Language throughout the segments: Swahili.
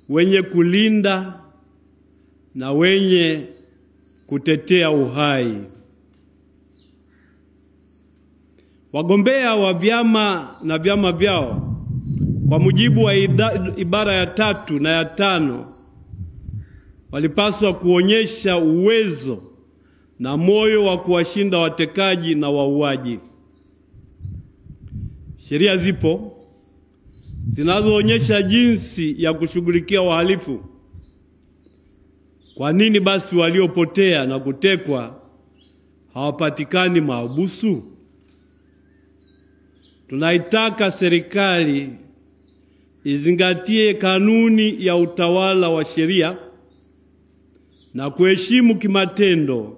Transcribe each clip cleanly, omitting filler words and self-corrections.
wenye kulinda na wenye kutetea uhai. Wagombea wa vyama na vyama vyao kwa mujibu wa ibara ya 3 na ya 5 walipaswa kuonyesha uwezo na moyo wa kuwashinda watekaji na wauaji. Sheria zipo zinazoonyesha jinsi ya kushughulikia wahalifu. Kwa nini basi waliopotea na kutekwa hawapatikani mahabusu? Tunaitaka serikali izingatie kanuni ya utawala wa sheria na kuheshimu kimatendo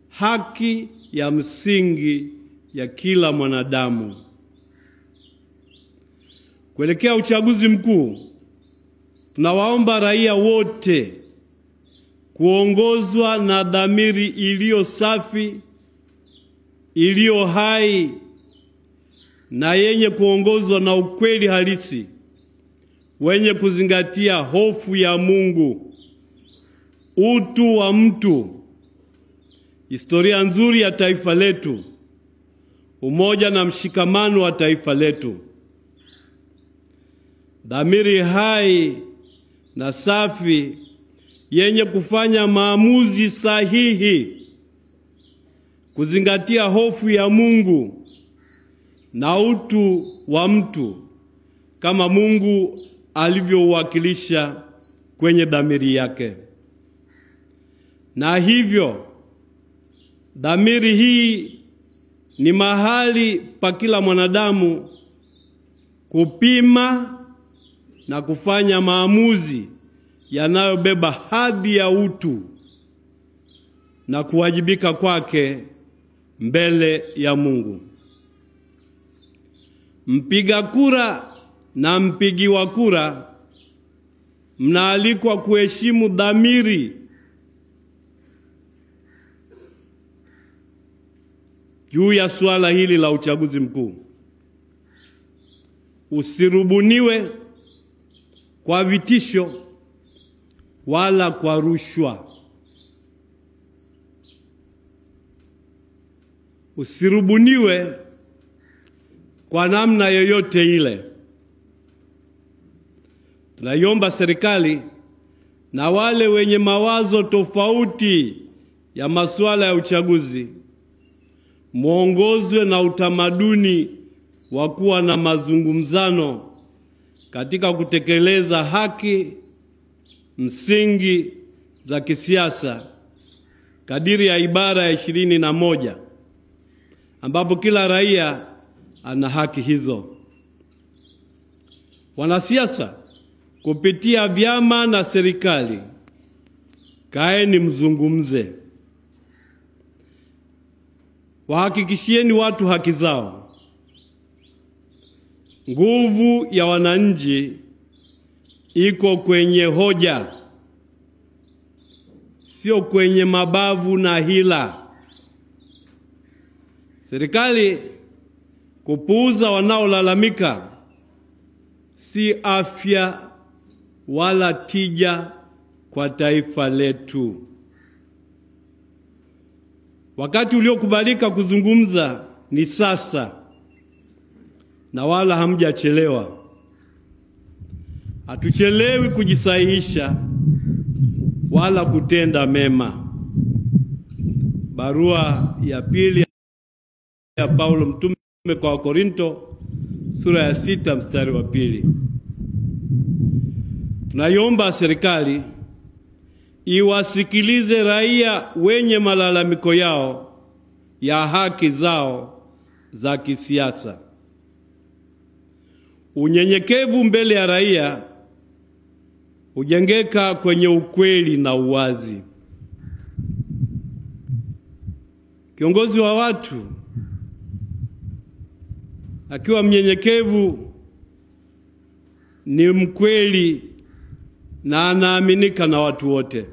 haki ya msingi ya kila mwanadamu. Kuelekea uchaguzi mkuu, tunawaomba raia wote kuongozwa na dhamiri iliyo safi, iliyo hai na yenye kuongozwa na ukweli halisi, wenye kuzingatia hofu ya Mungu, utu wa mtu, historia nzuri ya taifa letu, umoja na mshikamano wa taifa letu. Dhamiri hai na safi yenye kufanya maamuzi sahihi, kuzingatia hofu ya Mungu na utu wa mtu kama Mungu alivyouwakilisha kwenye dhamiri yake. Na hivyo dhamiri hii ni mahali pa kila mwanadamu kupima na kufanya maamuzi yanayobeba hadhi ya utu na kuwajibika kwake mbele ya Mungu. Mpiga kura na mpigiwa kura mnaalikwa kuheshimu dhamiri juu ya suala hili la uchaguzi mkuu. Usirubuniwe kwa vitisho wala kwa rushwa. Usirubuniwe kwa namna yoyote ile. Tunaiomba serikali na wale wenye mawazo tofauti ya masuala ya uchaguzi muongozwe na utamaduni wa kuwa na mazungumzano katika kutekeleza haki msingi za kisiasa kadiri ya ibara ya 21 ambapo kila raia ana haki hizo. Wanasiasa kupitia vyama na serikali, kaeni mzungumze. Wahakikishieni watu haki zao. Nguvu ya wananchi iko kwenye hoja, sio kwenye mabavu na hila. Serikali kupuuza wanaolalamika si afya wala tija kwa taifa letu. Wakati uliokubalika kuzungumza ni sasa, na wala hamjachelewa. Hatuchelewi kujisahihisha wala kutenda mema. Barua ya pili ya Paulo mtume kwa Korinto sura ya 6 mstari wa 2. Tunaiomba serikali iwasikilize raia wenye malalamiko yao ya haki zao za kisiasa. Unyenyekevu mbele ya raia hujengeka kwenye ukweli na uwazi. Kiongozi wa watu akiwa mnyenyekevu ni mkweli na anaaminika na watu wote.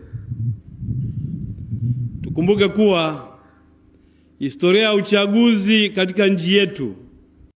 Tukumbuke kuwa historia ya uchaguzi katika nchi yetu